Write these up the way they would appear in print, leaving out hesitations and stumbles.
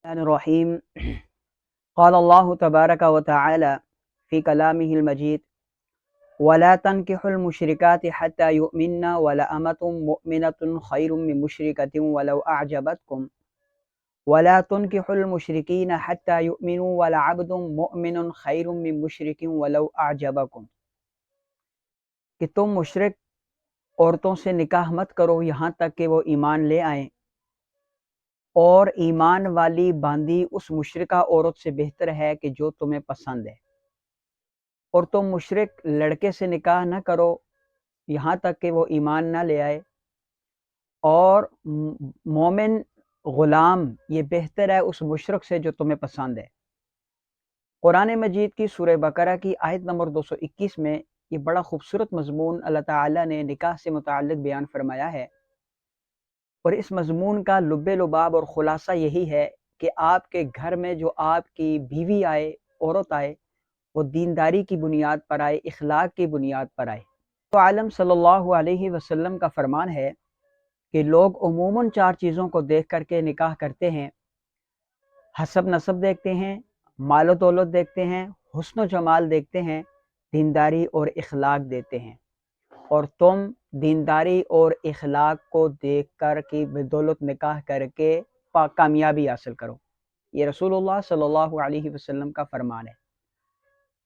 الرحیم قال اللہ تبارک و تعالی فی کلامہ المجید ولا تنکحوا المشرکات حتی یؤمنن ولأمة مؤمنة خیر من مشرکۃ ولو اعجبتکم ولا تنکحوا المشرکین حتی یؤمنوا ولعبد مؤمن خیر من مشرک ولو اعجبکم کہ تم مشرک عورتوں سے نکاح مت کرو یہاں تک کہ وہ ایمان لے آئیں، اور ایمان والی باندی اس مشرکہ عورت سے بہتر ہے کہ جو تمہیں پسند ہے، اور تم مشرک لڑکے سے نکاح نہ کرو یہاں تک کہ وہ ایمان نہ لے آئے، اور مومن غلام یہ بہتر ہے اس مشرک سے جو تمہیں پسند ہے۔ قرآن مجید کی سورہ بقرہ کی آیت نمبر 221 میں یہ بڑا خوبصورت مضمون اللہ تعالیٰ نے نکاح سے متعلق بیان فرمایا ہے، اور اس مضمون کا لب لباب اور خلاصہ یہی ہے کہ آپ کے گھر میں جو آپ کی بیوی آئے، عورت آئے، وہ دینداری کی بنیاد پر آئے، اخلاق کی بنیاد پر آئے۔ تو عالم صلی اللہ علیہ وسلم کا فرمان ہے کہ لوگ عموماً 4 چیزوں کو دیکھ کر کے نکاح کرتے ہیں: حسب نسب دیکھتے ہیں، مال و دولت دیکھتے ہیں، حسن و جمال دیکھتے ہیں، دینداری اور اخلاق دیتے ہیں، اور تم دینداری اور اخلاق کو دیکھ کر کی بدولت نکاح کر کے کامیابی حاصل کرو۔ یہ رسول اللہ صلی اللہ علیہ وسلم کا فرمان ہے۔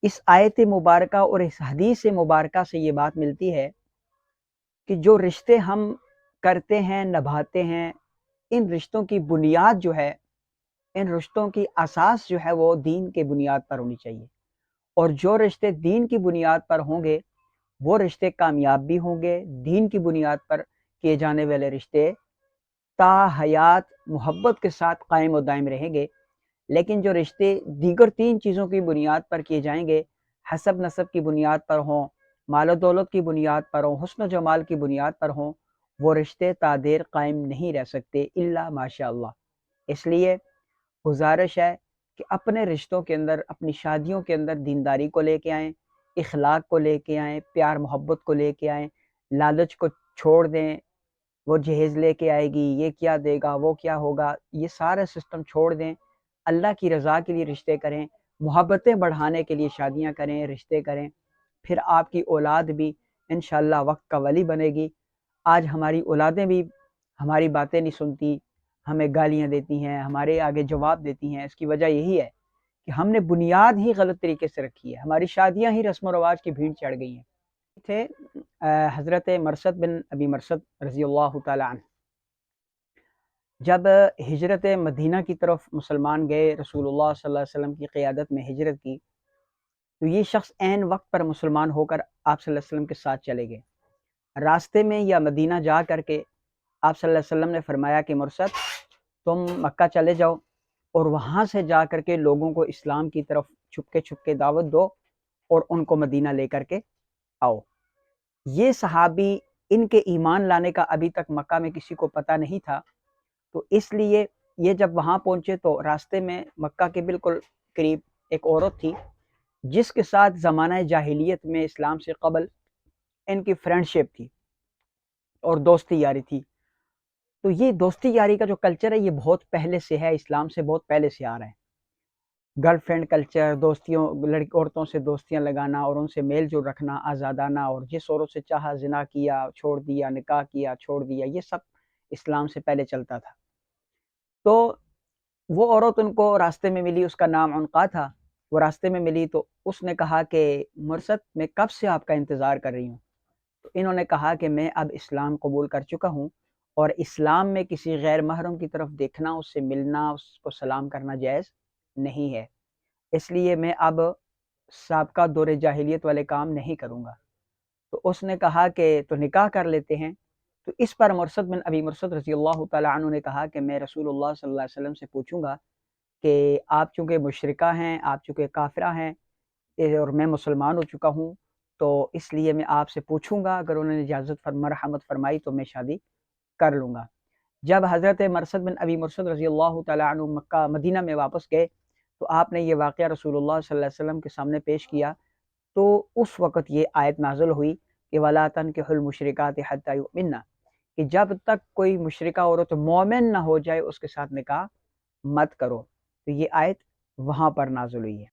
اس آیت مبارکہ اور اس حدیث مبارکہ سے یہ بات ملتی ہے کہ جو رشتے ہم کرتے ہیں، نبھاتے ہیں، ان رشتوں کی بنیاد جو ہے، ان رشتوں کی اساس جو ہے وہ دین کے بنیاد پر ہونی چاہیے، اور جو رشتے دین کی بنیاد پر ہوں گے وہ رشتے کامیاب بھی ہوں گے۔ دین کی بنیاد پر کیے جانے والے رشتے تا حیات محبت کے ساتھ قائم و دائم رہیں گے، لیکن جو رشتے دیگر 3 چیزوں کی بنیاد پر کیے جائیں گے، حسب نسب کی بنیاد پر ہوں، مال و دولت کی بنیاد پر ہوں، حسن و جمال کی بنیاد پر ہوں، وہ رشتے تا دیر قائم نہیں رہ سکتے الا ماشاء اللہ۔ اس لیے گزارش ہے کہ اپنے رشتوں کے اندر، اپنی شادیوں کے اندر دینداری کو لے کے آئیں، اخلاق کو لے کے آئیں، پیار محبت کو لے کے آئیں، لالچ کو چھوڑ دیں، وہ جہیز لے کے آئے گی، یہ کیا دے گا، وہ کیا ہوگا، یہ سارا سسٹم چھوڑ دیں۔ اللہ کی رضا کے لیے رشتے کریں، محبتیں بڑھانے کے لیے شادیاں کریں، رشتے کریں، پھر آپ کی اولاد بھی انشاءاللہ وقت کا ولی بنے گی۔ آج ہماری اولادیں بھی ہماری باتیں نہیں سنتی، ہمیں گالیاں دیتی ہیں، ہمارے آگے جواب دیتی ہیں۔ اس کی وجہ یہی ہے کہ ہم نے بنیاد ہی غلط طریقے سے رکھی ہے، ہماری شادیاں ہی رسم و رواج کی بھیڑ چڑھ گئی ہیں۔ تھے حضرت مرثد بن ابی مرثد رضی اللہ تعالی عنہ، جب ہجرت مدینہ کی طرف مسلمان گئے، رسول اللہ صلی اللہ علیہ وسلم کی قیادت میں ہجرت کی، تو یہ شخص عین وقت پر مسلمان ہو کر آپ صلی اللہ علیہ وسلم کے ساتھ چلے گئے۔ راستے میں یا مدینہ جا کر کے آپ صلی اللہ علیہ وسلم نے فرمایا کہ مرثد تم مکہ چلے جاؤ، اور وہاں سے جا کر کے لوگوں کو اسلام کی طرف چھپ کے دعوت دو، اور ان کو مدینہ لے کر کے آؤ۔ یہ صحابی، ان کے ایمان لانے کا ابھی تک مکہ میں کسی کو پتہ نہیں تھا، تو اس لیے یہ جب وہاں پہنچے تو راستے میں مکہ کے بالکل قریب ایک عورت تھی جس کے ساتھ زمانہ جاہلیت میں اسلام سے قبل ان کی فرینڈشپ تھی اور دوستی یاری تھی۔ تو یہ دوستی یاری کا جو کلچر ہے یہ بہت پہلے سے ہے، اسلام سے بہت پہلے سے آ رہا ہے۔ گرل فرینڈ کلچر، دوستیوں، عورتوں سے دوستیاں لگانا اور ان سے میل جول رکھنا آزادانہ، اور جس عورت سے چاہا زنا کیا، چھوڑ دیا، نکاح کیا، چھوڑ دیا، یہ سب اسلام سے پہلے چلتا تھا۔ تو وہ عورت ان کو راستے میں ملی، اس کا نام عنقا تھا۔ وہ راستے میں ملی تو اس نے کہا کہ مرثد میں کب سے آپ کا انتظار کر رہی ہوں۔ تو انہوں نے کہا کہ میں اب اسلام قبول کر چکا ہوں، اور اسلام میں کسی غیر محرم کی طرف دیکھنا، اس سے ملنا، اس کو سلام کرنا جائز نہیں ہے، اس لیے میں اب سابقہ دور جاہلیت والے کام نہیں کروں گا۔ تو اس نے کہا کہ تو نکاح کر لیتے ہیں۔ تو اس پر مرثد بن ابی مرثد رضی اللہ تعالیٰ عنہ نے کہا کہ میں رسول اللہ صلی اللہ علیہ وسلم سے پوچھوں گا کہ آپ چونکہ مشرکہ ہیں، آپ چونکہ کافرہ ہیں، اور میں مسلمان ہو چکا ہوں، تو اس لیے میں آپ سے پوچھوں گا، اگر انہوں نے اجازت مرحمت فرمائی تو میں شادی کر لوں گا۔ جب حضرت مرثد بن ابی مرثد رضی اللہ تعالیٰ عنہ مکہ مدینہ میں واپس گئے تو آپ نے یہ واقعہ رسول اللہ صلی اللہ علیہ وسلم کے سامنے پیش کیا، تو اس وقت یہ آیت نازل ہوئی کہ وَلَا تَنْكِحُوا الْمُشْرِكَاتِ حَتَّى يُؤْمِنَّ، کہ جب تک کوئی مشرکہ عورت مومن نہ ہو جائے اس کے ساتھ نکاح مت کرو۔ تو یہ آیت وہاں پر نازل ہوئی ہے۔